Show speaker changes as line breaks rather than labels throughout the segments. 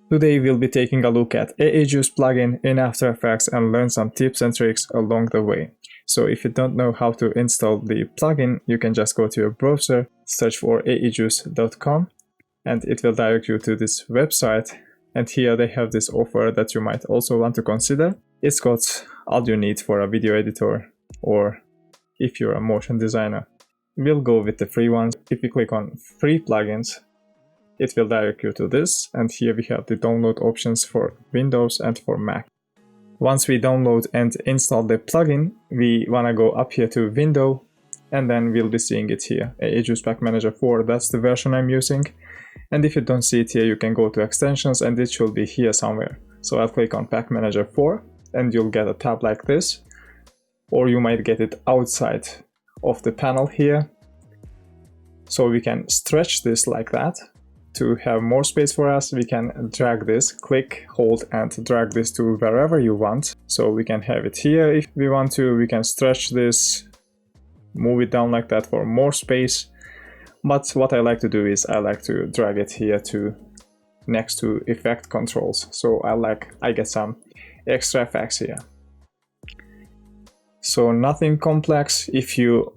Today we'll be taking a look at AEJuice plugin in After Effects and learn some tips and tricks along the way. So if you don't know how to install the plugin, you can just go to your browser, search for aejuice.com, and it will direct you to this website. And here they have this offer that you might also want to consider. It's got all you need for a video editor, or if you're a motion designer. We'll go with the free ones. If you click on free plugins, it will direct you to this, and here we have the download options for Windows and for Mac. Once we download and install the plugin, we want to go up here to Window, and then we'll be seeing it here, AEJuice Pack Manager 4, that's the version I'm using. And if you don't see it here, you can go to Extensions, and it should be here somewhere. So I'll click on Pack Manager 4, and you'll get a tab like this, or you might get it outside of the panel here. So we can stretch this like that. To have more space for us, we can drag this, click, hold, and drag this to wherever you want. So we can have it here if we want to. We can stretch this, move it down like that for more space. But what I like to do is I like to drag it here to next to effect controls. So I get some extra effects here. So nothing complex. If you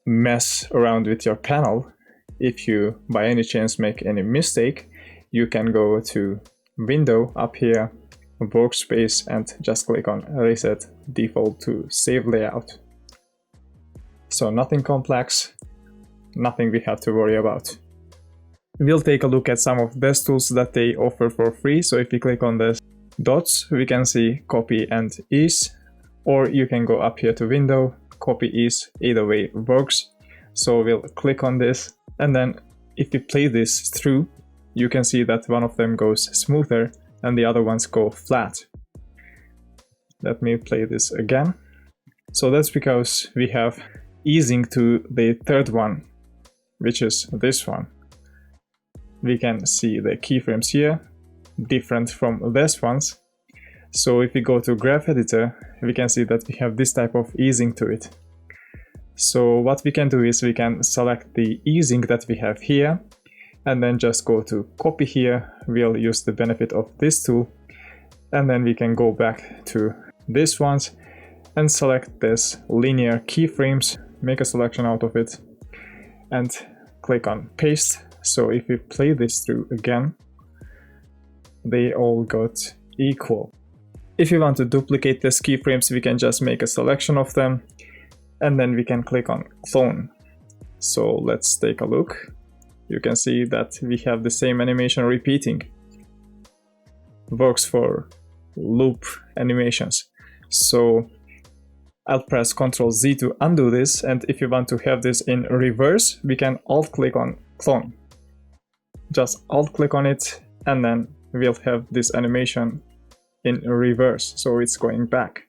mess around with your panel, if you by any chance make any mistake, you can go to Window up here, Workspace, and just click on Reset Default to save layout. So nothing complex, nothing we have to worry about. We'll take a look at some of these tools that they offer for free. So if you click on the dots, we can see Copy and Ease, or you can go up here to Window, Copy, Ease, either way works. So we'll click on this. And then if you play this through, you can see that one of them goes smoother and the other ones go flat. Let me play this again. So that's because we have easing to the third one, which is this one. We can see the keyframes here, different from these ones. So if we go to Graph Editor, we can see that we have this type of easing to it. So what we can do is we can select the easing that we have here, and then just go to copy here. We'll use the benefit of this tool, and then we can go back to this ones and select this linear keyframes, make a selection out of it, and click on paste. So if we play this through again, they all got equal. If you want to duplicate these keyframes, we can just make a selection of them, and then we can click on clone. So let's take a look. You can see that we have the same animation repeating. Works for loop animations. So I'll press Ctrl Z to undo this, and if you want to have this in reverse, we can alt click on clone. Just alt click on it, and then we'll have this animation in reverse, so it's going back.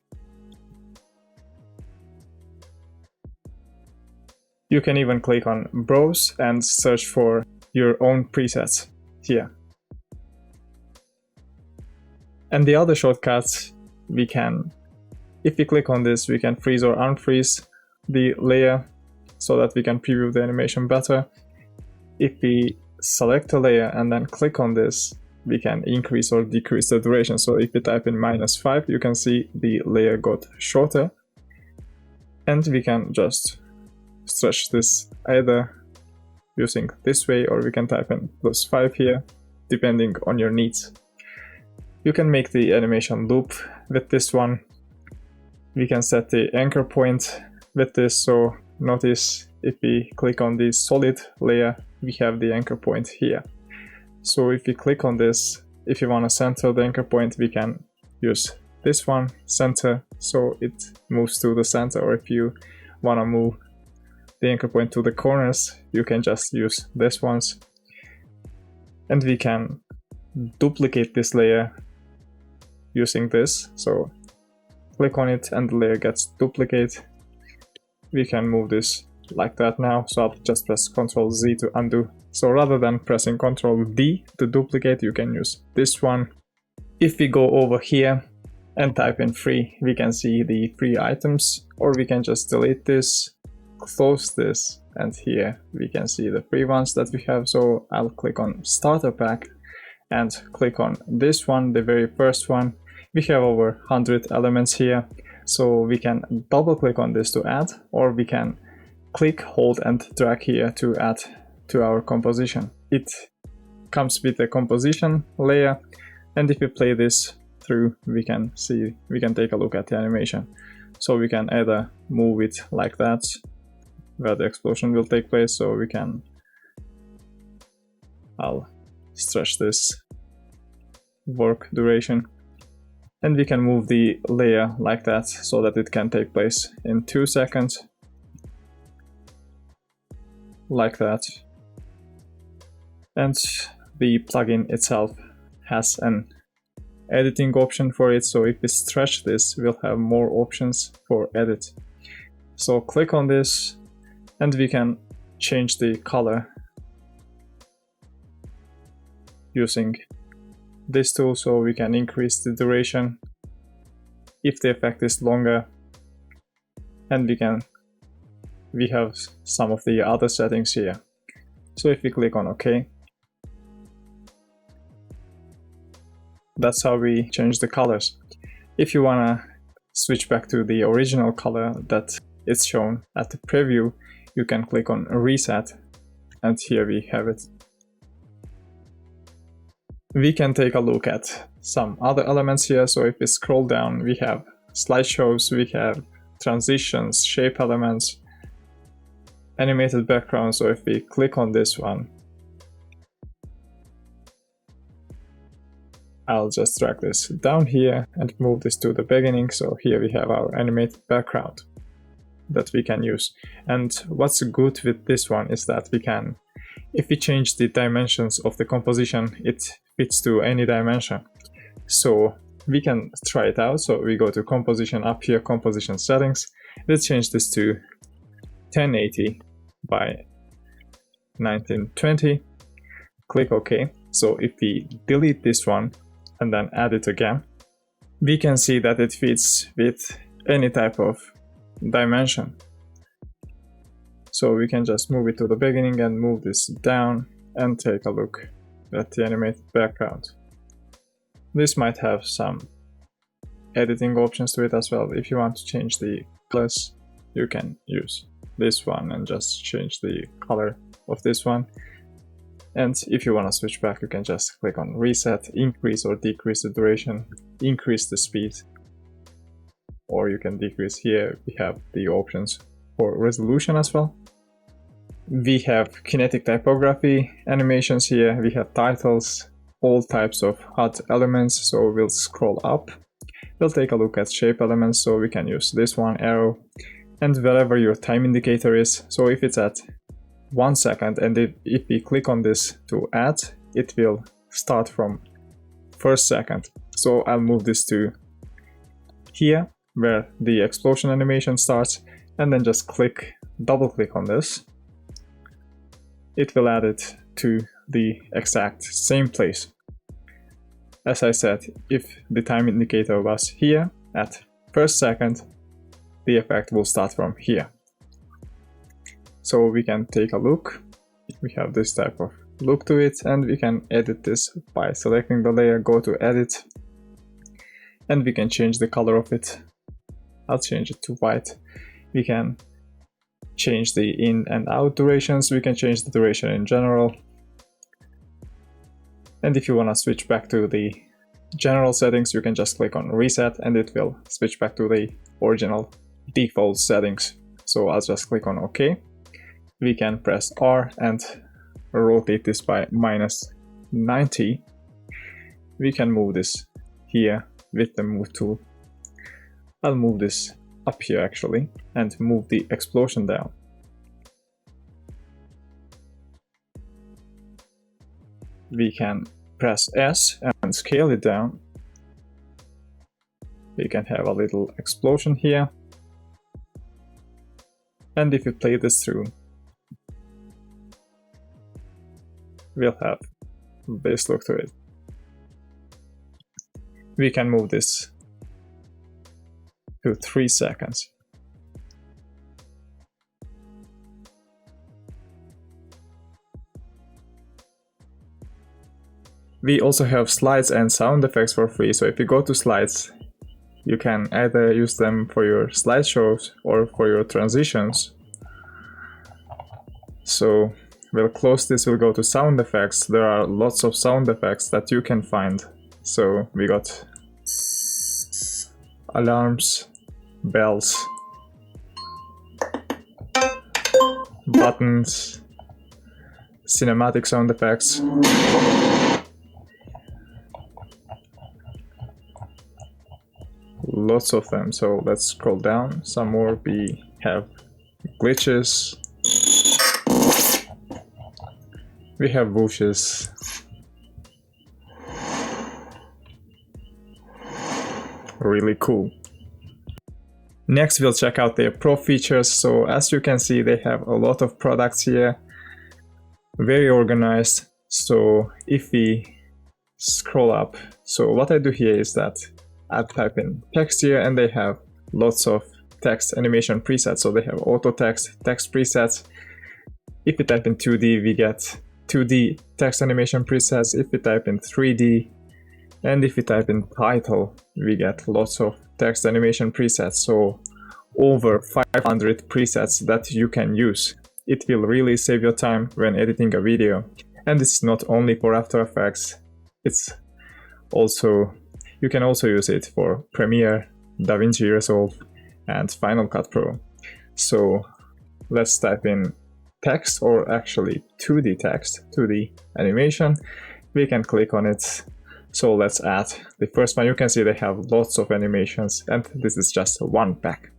You can even click on Browse and search for your own presets here. And the other shortcuts, we can, if we click on this, we can freeze or unfreeze the layer so that we can preview the animation better. If we select a layer and then click on this, we can increase or decrease the duration. So if we type in -5, you can see the layer got shorter, and we can just stretch this either using this way, or we can type in +5 here, depending on your needs. You can make the animation loop with this one. We can set the anchor point with this, so notice if we click on the solid layer, we have the anchor point here. So if you click on this, if you want to center the anchor point, we can use this one, center, so it moves to the center, or if you want to move the anchor point to the corners, you can just use this ones. And we can duplicate this layer using this. So click on it and the layer gets duplicated. We can move this like that now. So I'll just press Ctrl Z to undo. So rather than pressing Ctrl D to duplicate, you can use this one. If we go over here and type in free, we can see the free items, or we can just delete this, close this, and here we can see the free ones that we have. So I'll click on Starter Pack, and click on this one, the very first one. We have over 100 elements here, so we can double click on this to add, or we can click, hold and drag here to add to our composition. It comes with a composition layer, and if we play this through, we can take a look at the animation. So we can either move it like that, where the explosion will take place, so we can, I'll stretch this work duration, and we can move the layer like that so that it can take place in 2 seconds, like that. And the plugin itself has an editing option for it, so if we stretch this, we'll have more options for edit. So click on this, and we can change the color using this tool, so we can increase the duration if the effect is longer, and we have some of the other settings here. So if we click on OK, that's how we change the colors. If you wanna switch back to the original color that is shown at the preview, you can click on Reset, and here we have it. We can take a look at some other elements here. So if we scroll down, we have slideshows, we have transitions, shape elements, animated background. So if we click on this one, I'll just drag this down here and move this to the beginning. So here we have our animated background that we can use. And what's good with this one is that we can, if we change the dimensions of the composition, it fits to any dimension. So we can try it out. So we go to composition, up here, composition settings. Let's change this to 1080 by 1920. Click OK. So if we delete this one and then add it again, we can see that it fits with any type of dimension. So we can just move it to the beginning and move this down and take a look at the animated background. This might have some editing options to it as well. If you want to change the colors, you can use this one and just change the color of this one. And if you want to switch back, you can just click on Reset, increase or decrease the duration, increase the speed, or you can decrease. Here we have the options for resolution as well. We have kinetic typography animations here, we have titles, all types of HUD elements. So we'll scroll up, we'll take a look at shape elements, so we can use this one, arrow, and wherever your time indicator is. So if it's at 1 second, and if we click on this to add, it will start from first second. So I'll move this to here where the explosion animation starts, and then just double click on this. It will add it to the exact same place. As I said, if the time indicator was here at first second, the effect will start from here. So we can take a look. We have this type of look to it, and we can edit this by selecting the layer, go to edit, and we can change the color of it. I'll change it to white. We can change the in and out durations. We can change the duration in general. And if you want to switch back to the general settings, you can just click on Reset, and it will switch back to the original default settings. So I'll just click on OK. We can press R and rotate this by -90. We can move this here with the move tool. I'll move this up here actually and move the explosion down. We can press S and scale it down. We can have a little explosion here. And if you play this through, we'll have this look to it. We can move this to 3 seconds. We also have slides and sound effects for free, so if you go to slides, you can either use them for your slideshows or for your transitions. So we'll close this, we'll go to sound effects. There are lots of sound effects that you can find. So we got alarms, bells, buttons, cinematic sound effects. Lots of them, so let's scroll down some more. We have glitches, we have whooshes, really cool. Next we'll check out their pro features. So as you can see, they have a lot of products here, very organized. So if we scroll up, so what I do here is that I type in text here, and they have lots of text animation presets. So they have auto text presets. If you type in 2D, we get 2D text animation presets. If you type in 3D, and if you type in title, we get lots of text animation presets. So over 500 presets that you can use. It will really save your time when editing a video. And this is not only for After Effects, it's also, you can also use it for Premiere, DaVinci Resolve, and Final Cut Pro. So let's type in text, or actually 2D text, 2D animation. We can click on it. So let's add the first one. You can see they have lots of animations, and this is just one pack.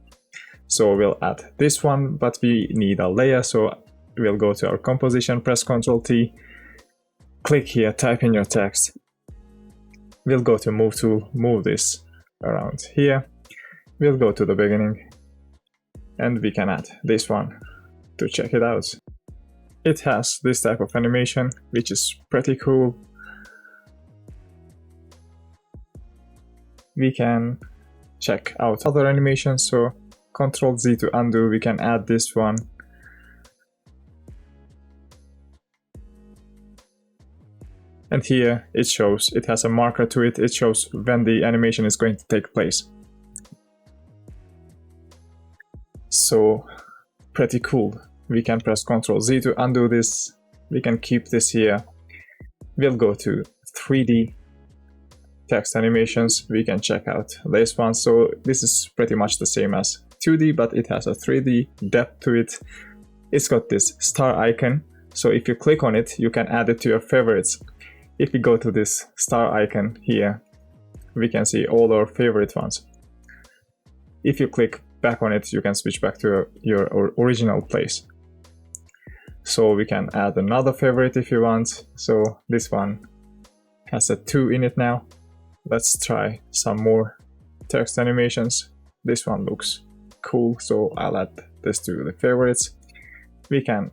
So we'll add this one, but we need a layer. So we'll go to our composition, press Ctrl T, click here, type in your text. We'll go to move tool, move this around here. We'll go to the beginning, and we can add this one to check it out. It has this type of animation, which is pretty cool. We can check out other animations, so Ctrl Z to undo, we can add this one. And here it shows, it has a marker to it, it shows when the animation is going to take place. So pretty cool. We can press Ctrl Z to undo this, we can keep this here. We'll go to 3D text animations, we can check out this one. So this is pretty much the same as 2D, but it has a 3D depth to it. It's got this star icon, so if you click on it, you can add it to your favorites. If we go to this star icon here, we can see all our favorite ones. If you click back on it, you can switch back to your original place. So we can add another favorite if you want. So this one has a 2 in it now. Let's try some more text animations. This one looks cool, so I'll add this to the favorites. We can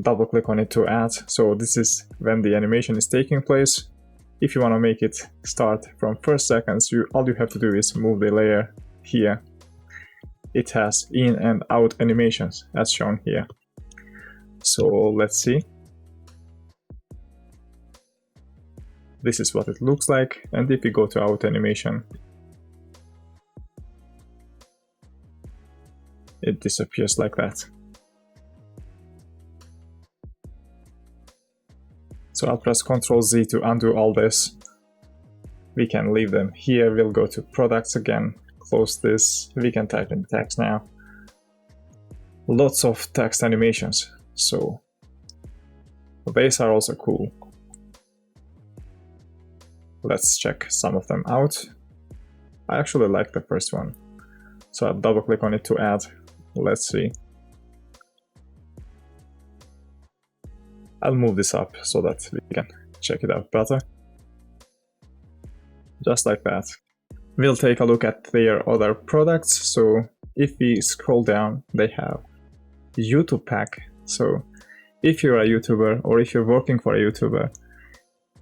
double click on it to add. So this is when the animation is taking place. If you want to make it start from first seconds, all you have to do is move the layer here. It has in and out animations as shown here. So let's see. This is what it looks like, and if we go to out animation, it disappears like that. So I'll press Ctrl Z to undo all this. We can leave them here. We'll go to products again, close this. We can type in text now. Lots of text animations, so these are also cool. Let's check some of them out. I actually like the first one, so I'll double click on it to add. Let's see. I'll move this up so that we can check it out better. Just like that. We'll take a look at their other products. So if we scroll down, they have YouTube pack. So if you're a YouTuber, or if you're working for a YouTuber,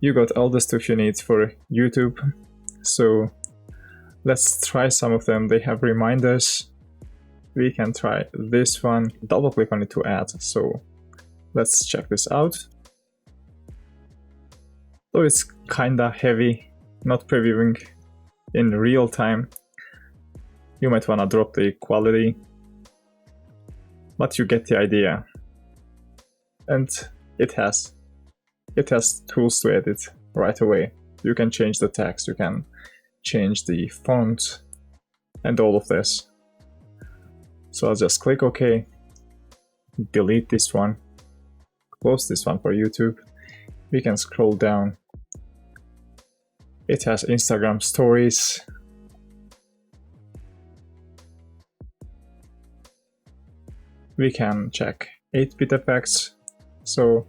you got all the stuff you need for YouTube. So let's try some of them. They have reminders. We can try this one. Double click on it to add. So let's check this out. So it's kinda heavy, not previewing in real time. You might wanna drop the quality, but you get the idea. And it has tools to edit right away. You can change the text, you can change the font, and all of this. So I'll just click OK, delete this one, close this one for YouTube. We can scroll down. It has Instagram stories. We can check 8-bit effects. So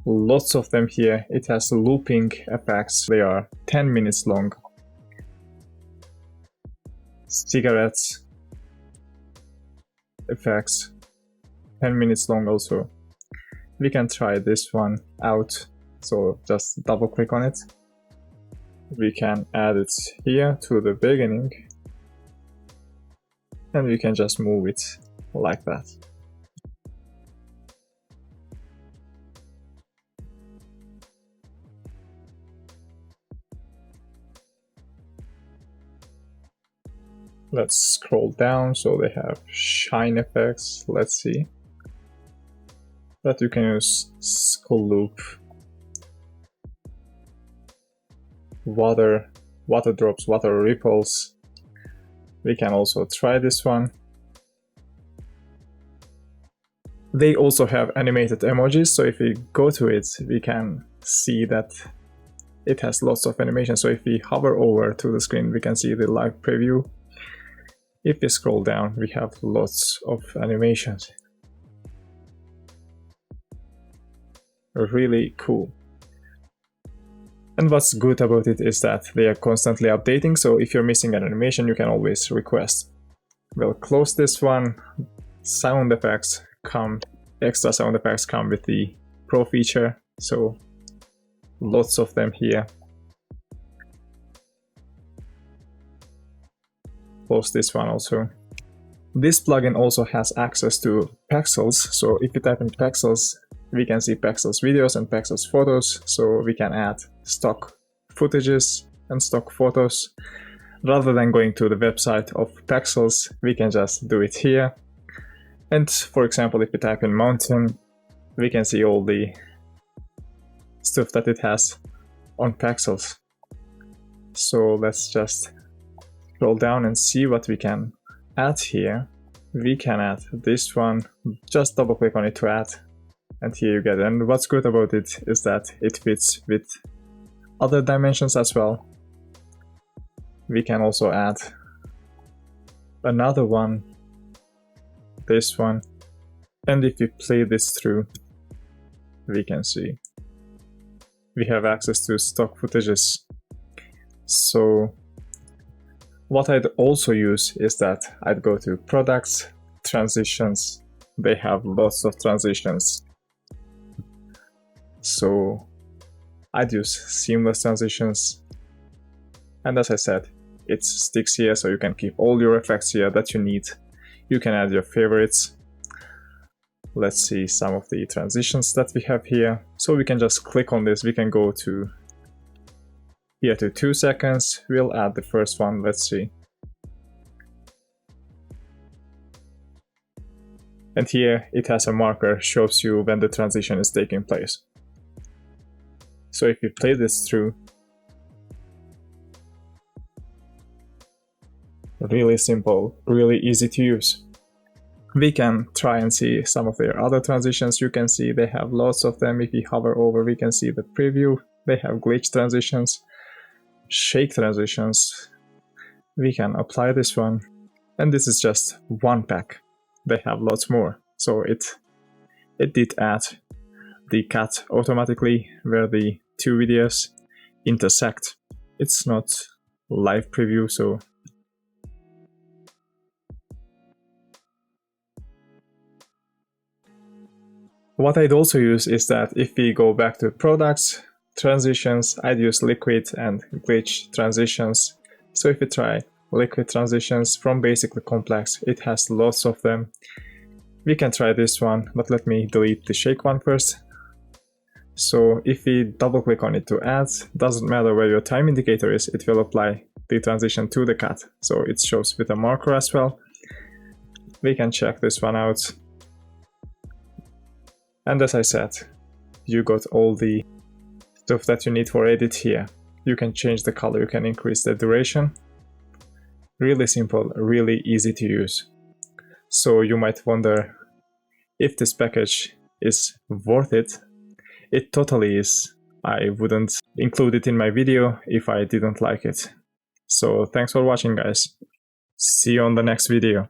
lots of them here. It has looping effects. They are 10 minutes long. Cigarettes effects, 10 minutes long also. We can try this one out. So just double click on it. We can add it here to the beginning. And we can just move it like that. Let's scroll down. So they have shine effects. Let's see. That you can use skull loop, water drops, water ripples. We can also try this one. They also have animated emojis, so if we go to it, we can see that it has lots of animation. So if we hover over to the screen, we can see the live preview. If we scroll down, we have lots of animations. Really cool. And what's good about it is that they are constantly updating, so if you're missing an animation, you can always request. We'll close this one. Sound effects come, extra sound effects come with the Pro feature, so lots of them here. Close this one also. This plugin also has access to pixels, so if you type in pixels, we can see pixels videos and pixels photos, so we can add stock footages and stock photos. Rather than going to the website of pixels, we can just do it here. And for example, if we type in mountain, we can see all the stuff that it has on pixels. So let's just scroll down and see what we can add here. We can add this one, just double click on it to add, and here you get it. And what's good about it is that it fits with other dimensions as well. We can also add another one, this one, and if we play this through, we can see we have access to stock footages. So what I'd also use is that I'd go to products, transitions. They have lots of transitions. So I'd use seamless transitions. And as I said, it sticks here, so you can keep all your effects here that you need. You can add your favorites. Let's see some of the transitions that we have here. So we can just click on this. We can go to here to 2 seconds. We'll add the first one. Let's see. And here it has a marker, shows you when the transition is taking place. So if you play this through, really simple, really easy to use. We can try and see some of their other transitions. You can see they have lots of them. If we hover over, we can see the preview. They have glitch transitions, shake transitions. We can apply this one. And this is just one pack. They have lots more. So it did add the cut automatically where the two videos intersect. It's not live preview, so what I'd also use is that if we go back to products, transitions, I'd use liquid and glitch transitions. So if we try liquid transitions from basic to complex, it has lots of them. We can try this one, but let me delete the shake one first. So if we double click on it to add, doesn't matter where your time indicator is, it will apply the transition to the cut. So it shows with a marker as well. We can check this one out. And as I said, you got all the stuff that you need for edit here. You can change the color, you can increase the duration. Really simple, really easy to use. So you might wonder if this package is worth it. It totally is. I wouldn't include it in my video if I didn't like it. So thanks for watching, guys. See you on the next video.